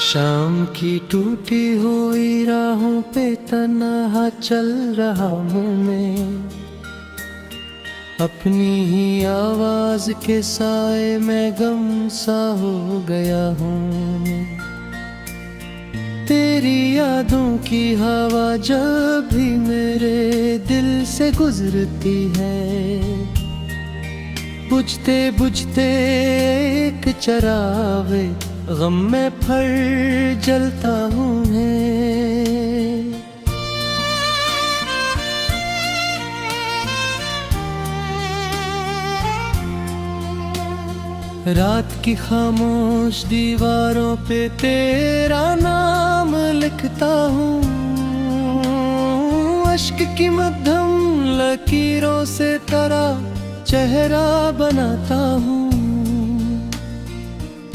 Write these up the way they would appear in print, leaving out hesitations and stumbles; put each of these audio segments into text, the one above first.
शाम की टूटी हुई राहों पे तन्हा चल रहा हूँ मैं, अपनी ही आवाज के साए में गम सा हो गया हूँ मैं। तेरी यादों की हवा जब भी मेरे दिल से गुजरती है, बुझते बुझते एक चरागे गम में फिर जलता हूँ मैं। रात की खामोश दीवारों पे तेरा नाम लिखता हूँ, अश्क की मध्यम लकीरों से तेरा चेहरा बनाता हूँ।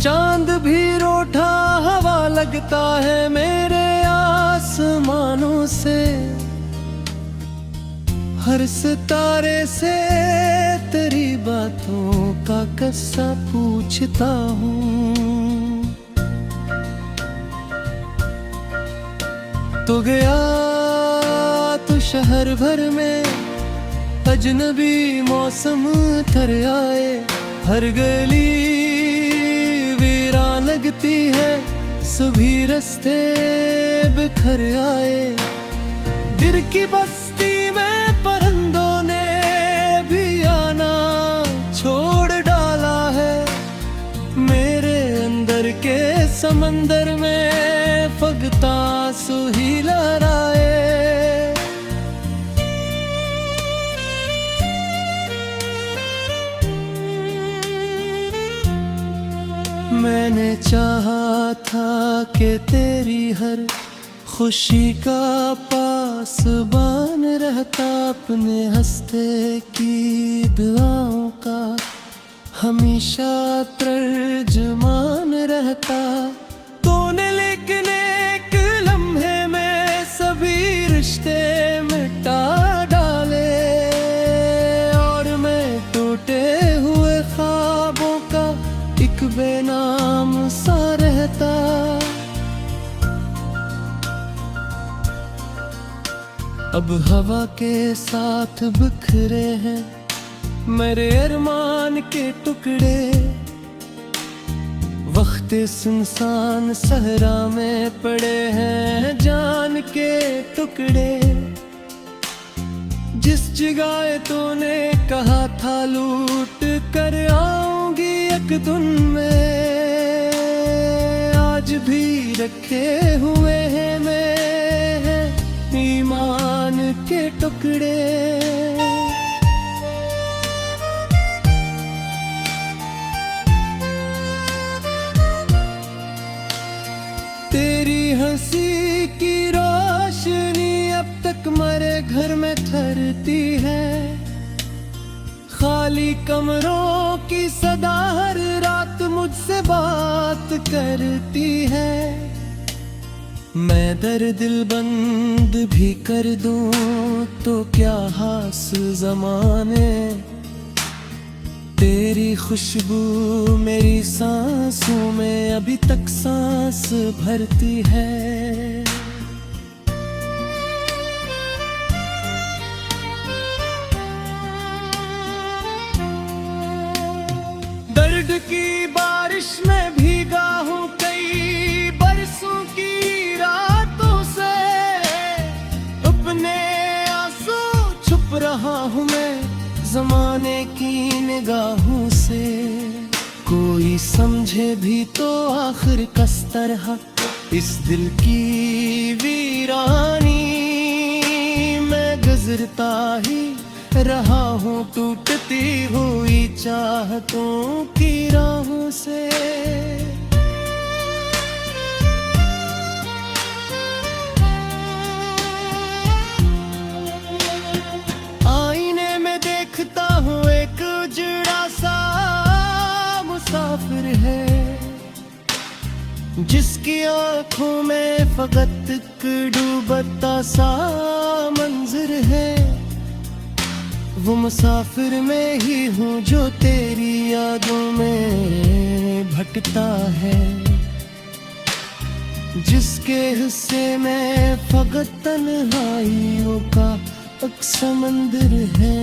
चांद भी रूठा हवा लगता है मेरे आसमानों से, हर सितारे से तेरी बातों का किस्सा पूछता हूँ। तो गया तू शहर भर में, अजनबी मौसम थर आए, हर गली वीरान लगती है, सभी रास्ते बिखर आए। दिल की बस्ती में परिंदों ने भी आना छोड़ डाला है, मेरे अंदर के समंदर में फकत आंसू ही लहराए। मैंने चाहा था कि तेरी हर खुशी का पासबान रहता, अपने हंसते की दुआओं का हमेशा तर्जमान रहता। तूने लेकिन एक लम्हे में सभी रिश्ते मिटा डाले, और मैं टूटे हुए ख्वाबों का एक बेनाम सा रहता। अब हवा के साथ बिखरे हैं मेरे अरमान के टुकड़े, वक्त सुनसान सहरा में पड़े हैं जान के टुकड़े। जिस जगह तूने कहा था लूट कर आऊंगी एक दिन में, आज भी रखे हुए हैं मेरे ईमान के टुकड़े। तेरी हंसी की रोशनी अब तक मरे घर में ठहरती है, खाली कमरों की सदा हर रात मुझसे बात करती है। मैं दर दिल बंद भी कर दूं तो क्या हास ज़माने, तेरी खुशबू मेरी सांसों में अभी तक सांस भरती है। दर्द की बारिश में भीगा हूँ कई बरसों की रातों से, अपने आंसू छुप रहा हूँ मैं ज़माने की निगाहों से। कोई समझे भी तो आखिर किस तरह इस दिल की वीरानी मैं गुजरता ही रहा हूँ, टूटती हुई चाहतों की राहों से। आईने में देखता हूँ एक उजड़ा सा मुसाफिर है, जिसकी आंखों में फकत एक डूबता सा मंजर है। वो मुसाफिर में ही हूँ जो तेरी यादों में भटकता है। जिसके हिस्से में फकत तन्हाइयों का एक समंदर है।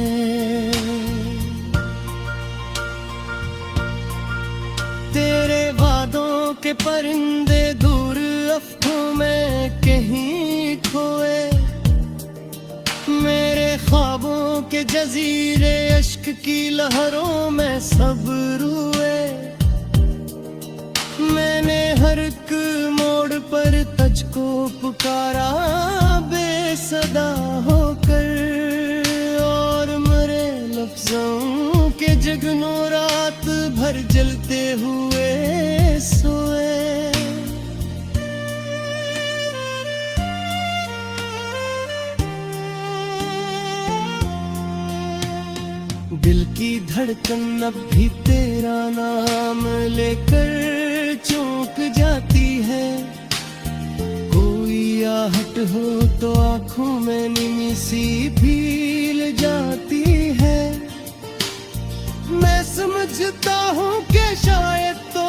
तेरे वादों के परिंदे दूर अफ्कों में कहीं खोए, मेरे ख्वाबों के जजीरे अश्क की लहरों में सब रुए। मैंने हर एक मोड़ पर तुझको पुकारा बेसदा होकर, और मरे लफ्जों के जगनों रात भर जलते हुए सोए। दिल की धड़कन अब भी तेरा नाम लेकर चौंक जाती है। कोई आहट हो तो आंखों में नीमी सी भील जाती है। मैं समझता हूँ कि शायद तो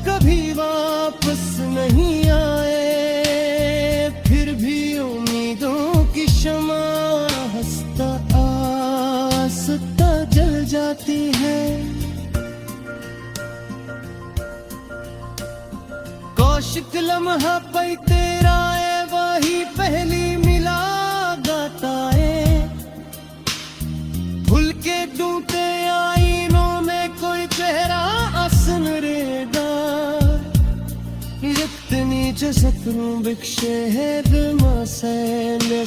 कभी वापस नहीं आए, फिर भी उम्मीदों की शमा हंसता आसता जल जाती है। कौशिक लम्हा पई तेरा है वही पहली मुलाकात है। भूल के डूबते आईनों में कोई चेहरा आसन रेगा, इतनी जसतरू बिख्शे है दिल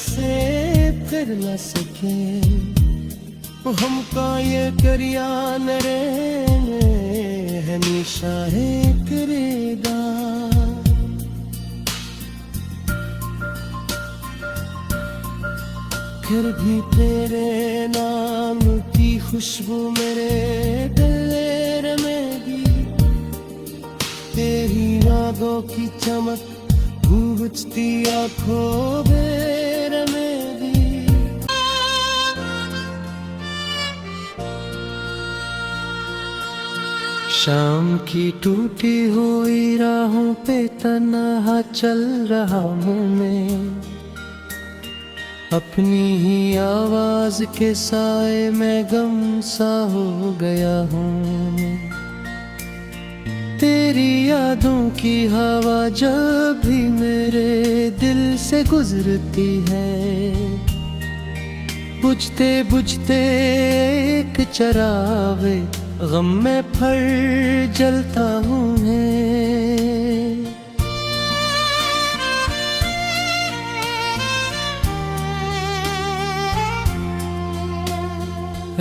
से फिर न सके। हमका ये करिया नरे हमेशा है करेगा। फिर भी तेरे नाम की खुशबू मेरे दिल में, तेरी यादों की चमक गूंजती आँखों में भी। शाम की टूटी हुई राहों पे तन्हा चल रहा हूँ मैं, अपनी ही आवाज के साए में गम सा हो गया हूँ। तेरी यादों की हवा जब भी मेरे दिल से गुजरती है, बुझते बुझते एक चरागे गम में फिर जलता हूँ मैं।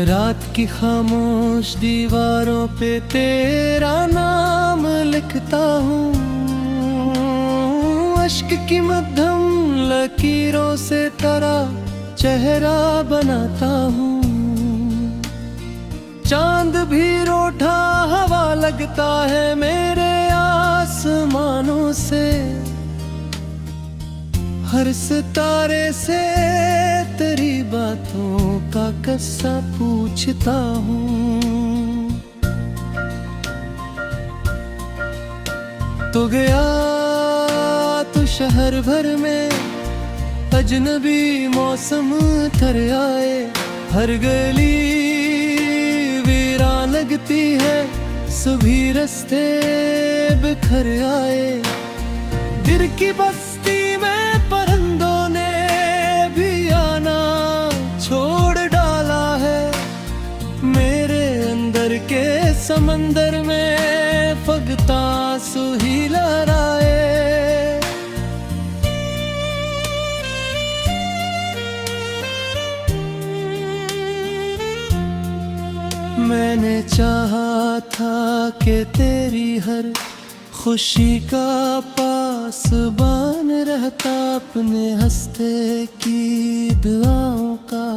रात की खामोश दीवारों पे तेरा नाम लिखता हूँ, अश्क की मध्यम लकीरों से तेरा चेहरा बनाता हूँ। चांद भी रूठा हवा लगता है मेरे आसमानों से, हर सितारे से तेरी बातों का किस्सा पूछता हूँ। तो गया तू शहर भर में अजनबी मौसम थर आए, हर गली वीरान लगती है, सभी रास्ते बिखर आए। दिल की बस्ती में परिंदों ने भी आना छोड़ डाला है, मेरे अंदर के समंदर में फकत आंसू ही लहराए। मैंने चाहा था कि तेरी हर खुशी का पासबान रहता, अपने हंसते की दुआओं का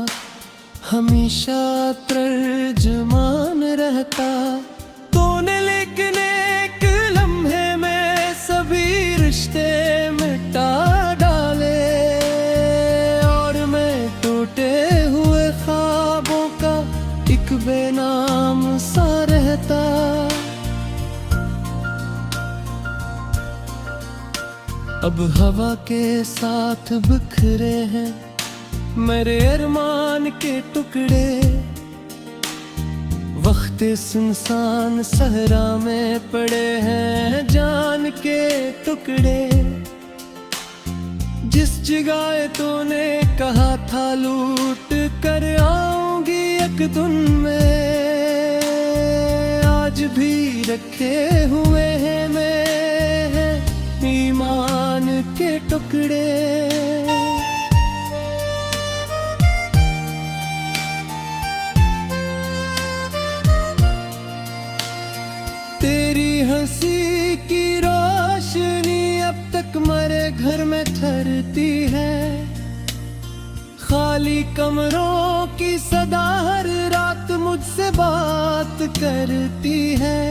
हमेशा तर्जमान रहता। तूने लेकिन एक लम्हे में सभी रिश्ते मिटा डाले, और मैं टूटे हुए ख्वाबों का एक बेनाम सा रहता। अब हवा के साथ बिखरे हैं मेरे अरमान के टुकड़े। वक्त सुनसान सहरा में पड़े हैं जान के टुकड़े। जिस जगह तूने कहा था लूट कर आऊंगी एक दिन में, आज भी रखे हुए हैं मैं ईमान के टुकड़े। तेरी हंसी की रोशनी अब तक मरे घर में ठहरती है। खाली कमरों की सदा हर रात मुझसे बात करती है।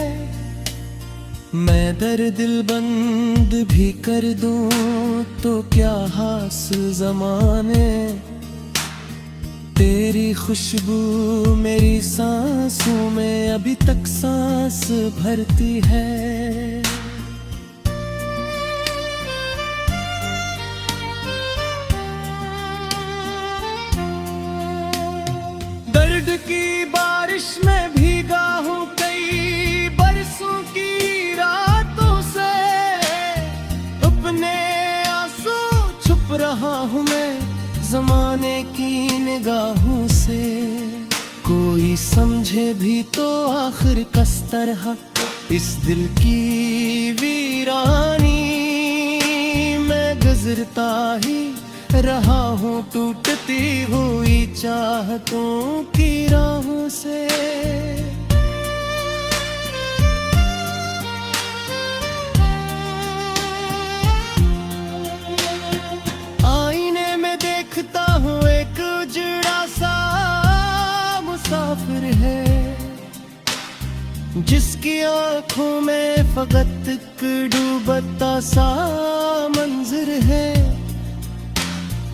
मैं दर दिल बंद भी कर दूं तो क्या हासिल ज़माने। तेरी खुशबू मेरी सांसों में अभी तक सांस भरती है। दर्द की बारिश में भीगा हूँ कई बरसों की रातों से। अपने आंसू छुप रहा हूँ मैं ज़माने की निगाहों से। कोई समझे भी तो आखिर किस तरह इस दिल की वीरानी। मैं गुजरता ही रहा हूँ टूटती हुई चाहतों की राहों से। देखता हूँ एक उजड़ा सा मुसाफिर है, जिसकी आंखों में फकत एक डूबता सा मंजर है।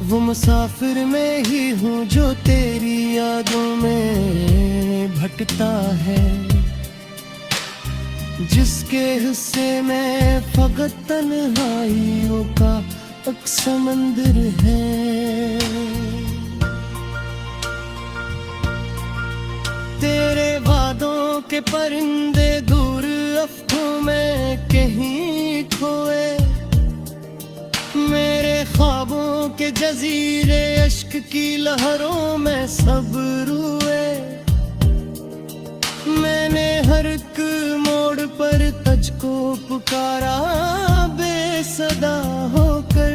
वो मुसाफिर में ही हूँ जो तेरी यादों में भटकता है। जिसके हिस्से में फकत तन्हाइयों का एक समंदर है। तेरे वादों के परिंदे दूर अफ्कों में कहीं खोए। मेरे ख्वाबों के जजीरे अश्क की लहरों में सब रुए। मैंने हर एक मोड़ पर तुझको पुकारा बेसदा होकर,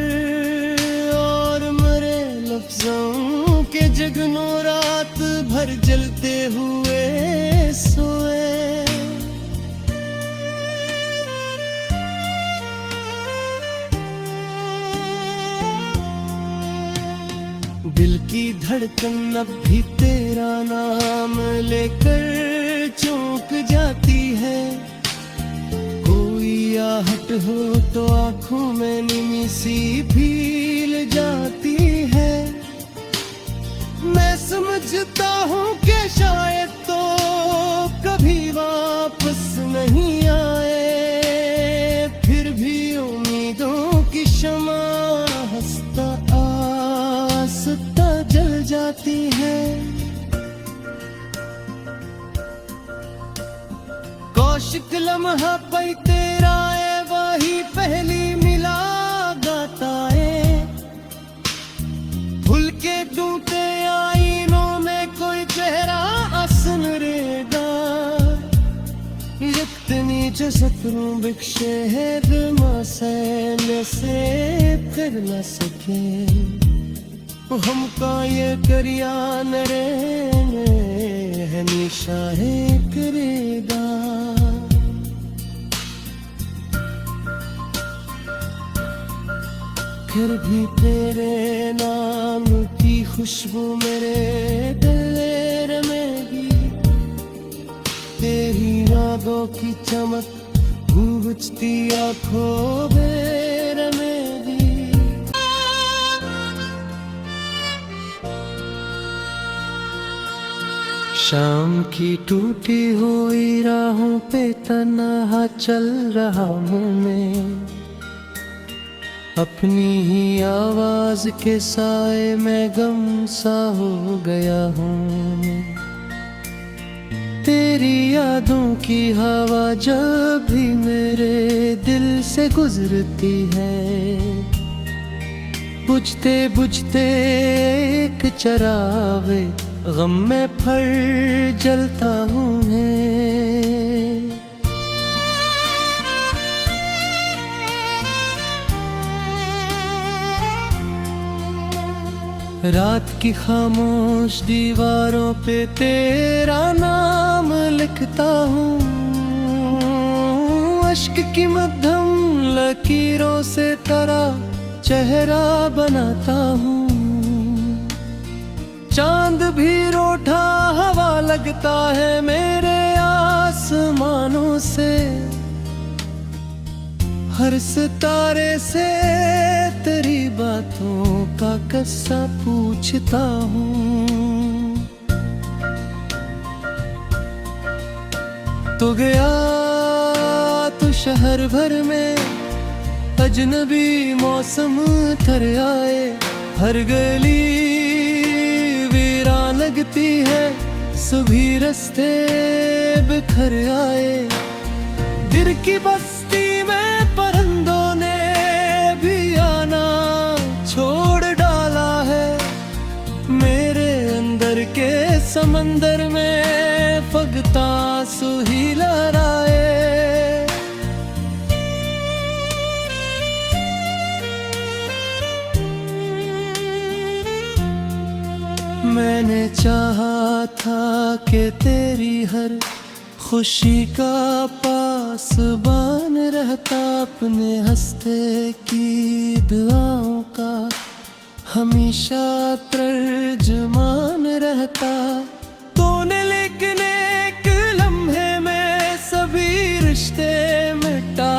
और मरे लफ्जों के जगनों रात भर जलते हुए सोए। दिल की धड़कन अब भी तेरा नाम लेकर चौंक जाती है। कोई आहट हो तो आंखों में नीमी सी भील जाती है। मैं समझता हूँ कि शायद तो कभी वापस नहीं आए, फिर भी उम्मीदों की शमा हंसता आसता जल जाती है। कौशिक लम्हा पई तेरा है वही पहली मुलाकात है। भूल के टूटे आईनों में कोई चेहरा आसन रेगा। इतनी जो सपनों बिख्शे है दिमाग से कर न सके। हमका ये करिया नरे हमेशा है करेगा। फिर भी तेरे नाम की खुशबू मेरे दिल में तेरी यादों की चमक गूंजती आँखों में मेरी। शाम की टूटी हुई राहों पे तन्हा चल रहा हूँ मैं। अपनी ही आवाज के साए में गम सा हो गया हूँ मैं। तेरी यादों की हवा जब भी मेरे दिल से गुजरती है, बुझते बुझते एक चरागे गम में फिर जलता हूँ मैं। रात की खामोश दीवारों पे तेरा नाम लिखता हूँ, अश्क की मध्यम लकीरों से तेरा चेहरा बनाता हूँ। चांद भी रूठा हवा लगता है मेरे आसमानों से, हर सितारे से तेरी बातों का किस्सा पूछता हूँ। तो गया तू शहर भर में, अजनबी मौसम थर आए, हर गली वीरान लगती है, सभी रास्ते बिखर आए। दिल की बस्ती में परिंदों ने भी आना छोड़ डाला है, मेरे अंदर के समंदर में फकत आंसू ही लहराए। मैंने चाहा था कि तेरी हर खुशी का पासबान रहता, अपने हंसते की दुआओं का हमेशा तर्जमान रहता। तूने लेकिन एक लम्हे में सभी रिश्ते मिटा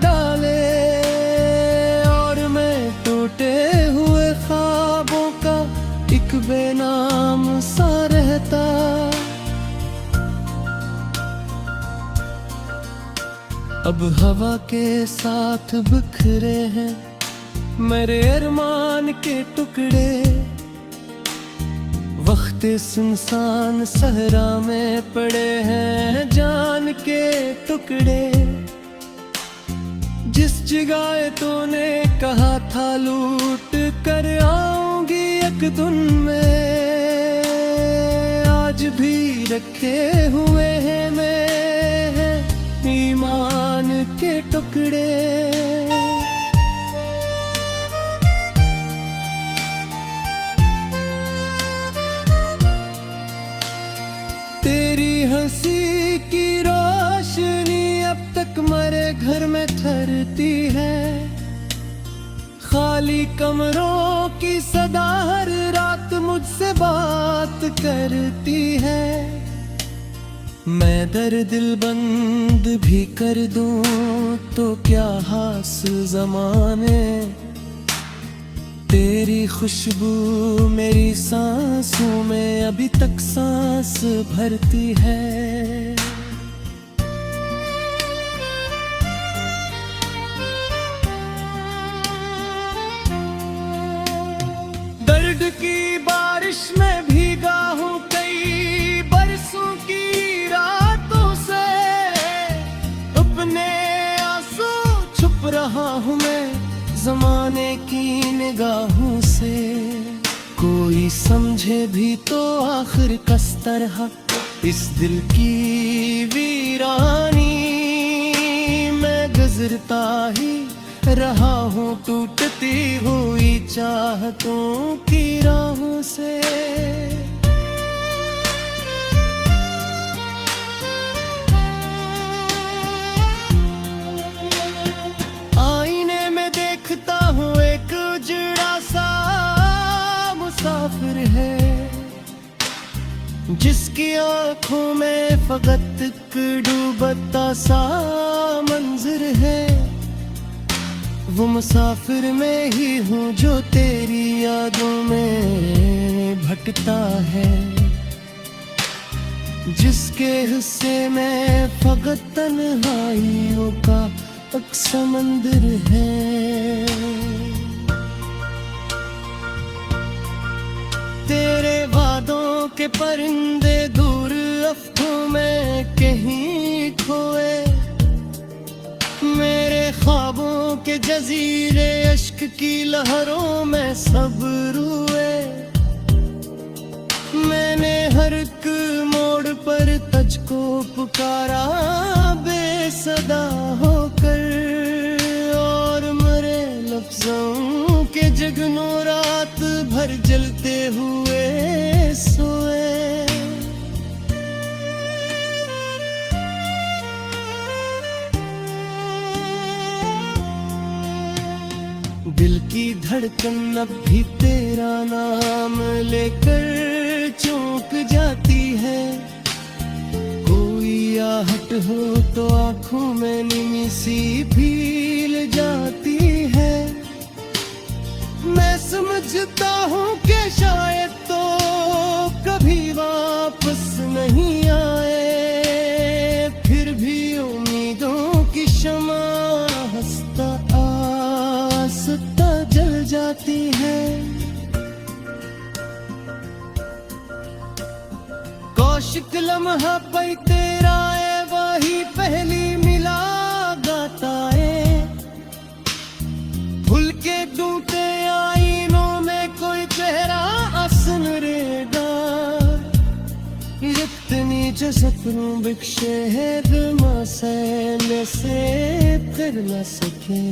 डाले, और मैं टूटे हुए ख्वाबों का एक बेनाम सा रहता। अब हवा के साथ बिखरे हैं मेरे अरमान के टुकड़े, वक्त सुनसान सहरा में पड़े हैं जान के टुकड़े। जिस जगह तूने कहा था लूट कर आऊंगी एक दिन में, आज भी रखे हुए हैं मेरे ईमान के टुकड़े। तेरी हंसी की रोशनी अब तक मेरे घर में ठहरती है, खाली कमरों की सदा हर रात मुझसे बात करती है। मैं दिल बंद भी कर दूं तो क्या हासिल ज़माने, तेरी खुशबू मेरी सांसों में अभी तक सांस भरती है। दर्द की बारिश में भीगा हूँ कई बरसों की रातों से, अपने आंसू छुप रहा हूँ मैं ज़माने की निगाहों से। कोई समझे भी तो आखिर किस तरह इस दिल की वीरानी मैं गुजरता ही रहा हूँ, टूटती हुई चाहतों की राहों से। आईने में देखता हूँ एक उजड़ा सा मुसाफिर है, जिसकी आंखों में फकत एक डूबता सा मंजर है। वो मुसाफिर में ही हूँ जो तेरी यादों में भटकता है, जिसके हिस्से में फकत तन्हाइयों का एक समंदर है। तेरे वादों के परिंदे दूर अफ्कों में कहीं खोए, मेरे ख्वाबों के जजीरे अश्क की लहरों में सब रुए। मैंने हर एक मोड़ पर तुझको पुकारा बेसदा होकर, और मरे लफ्जों के जगनों रात भर जलते हुए सोए। दिल की धड़कन अब भी तेरा नाम लेकर चौंक जाती है, कोई आहट हो तो आंखों में नीमी सी भील जाती है। मैं समझता हूँ कि शायद तो कभी वापस नहीं आए, फिर भी उम्मीदों की शमा हंसता आसता जल जाती है। कौशिक लम्हा पई तेरा है वही पहली मिला गाता है, भूल के डूबते आईनों में कोई चेहरा आसन रेगा, इतनी जो सपनों बिख्शे है दिल से कर न सके,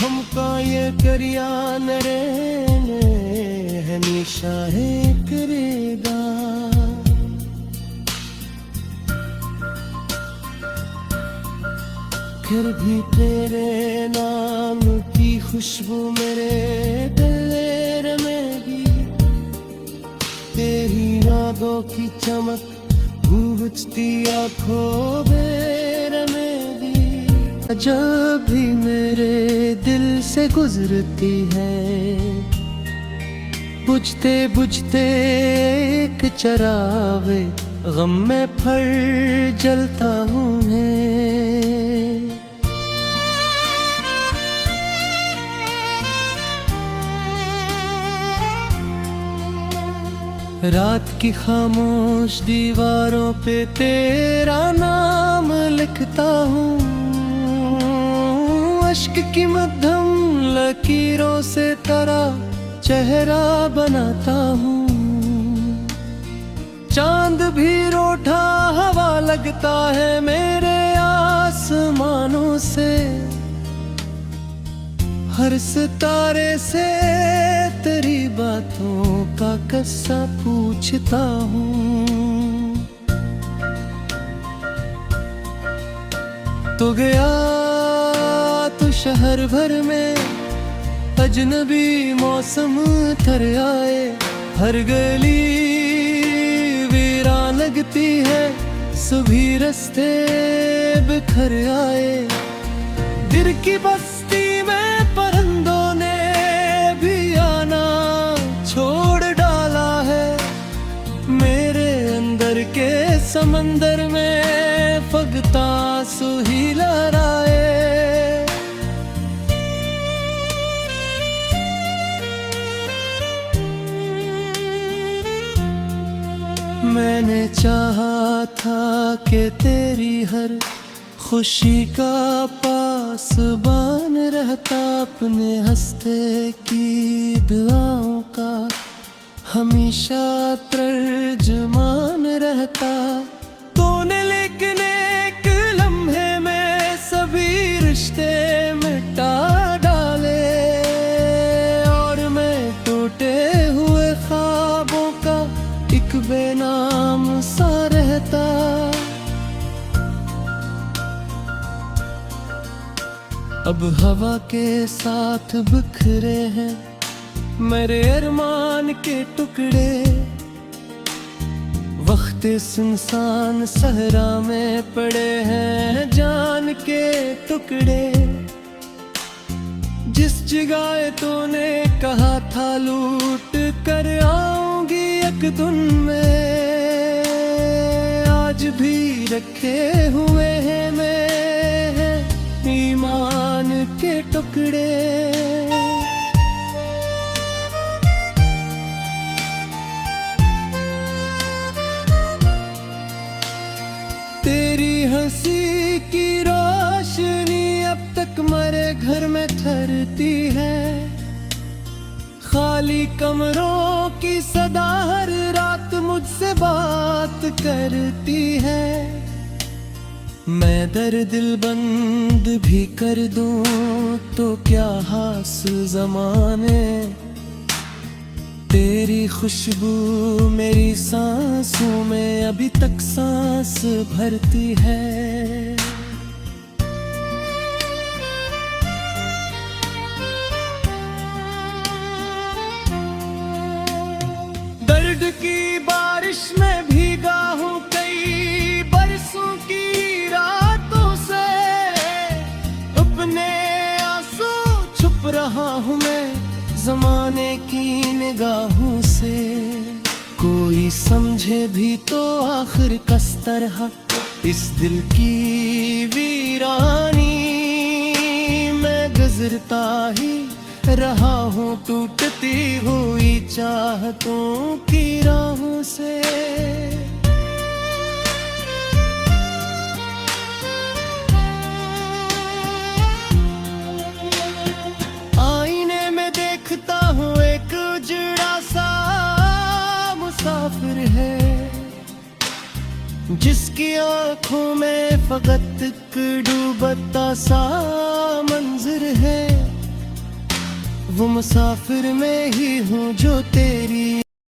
हमका ये करिया नरेने हमेशा है करेगा। फिर भी तेरे नाम की खुशबू मेरे दिल में, तेरी यादों की चमक गूंजती आँखों में भी, जब भी मेरे दिल से गुजरती है, बुझते बुझते एक चरागे गम में फर जलता हूँ मैं। रात की खामोश दीवारों पे तेरा नाम लिखता हूँ, अश्क की मध्यम लकीरों से तेरा चेहरा बनाता हूँ। चांद भी रूठा हवा लगता है मेरे आसमानों से, हर सितारे से तेरी बातों का किस्सा पूछता हूँ। तो गया तो शहर भर में अजनबी मौसम थर आए, हर गली वीरान लगती है, सभी रास्ते बिखर आए। दिल की बस्ती में परिंदों ने भी आना छोड़ डाला है, मेरे अंदर के समंदर में फगता सुही लहराए। मैंने चाहा था कि तेरी हर खुशी का पासबान रहता, अपने हंसते की दुआओं का हमेशा तर्जमान रहता। तूने लेकिन एक लम्हे में सभी रिश्ते मिटा डाले, और मैं टूटे हुए ख्वाबों का एक बेनाम सा रहता। अब हवा के साथ बिखरे हैं मेरे अरमान के टुकड़े, वक्त सुनसान सहरा में पड़े हैं जान के टुकड़े। जिस जगह तूने कहा था लूट कर आऊंगी एक दिन में, आज भी रखे हुए हैं मेरे ईमान के टुकड़े। घर में ठहरती है। खाली कमरों की सदा हर रात मुझसे बात करती है। मैं दर दिल बंद भी कर दूं तो क्या हास ज़माने, तेरी खुशबू मेरी सांसों में अभी तक सांस भरती है। दर्द की बारिश में भीगा हूँ कई बरसों की रातों से, अपने आंसू छुप रहा हूँ मैं ज़माने की निगाहों से। कोई समझे भी तो आखिर किस तरह इस दिल की वीरानी, मैं गुजरता ही रहा हूँ टूटती हुई चाहतों की राहों से। आईने में देखता हूँ एक उजड़ा सा मुसाफिर है, जिसकी आंखों में फकत एक डूबता सा मंजर है। वो मुसाफिर में ही हूँ जो तेरी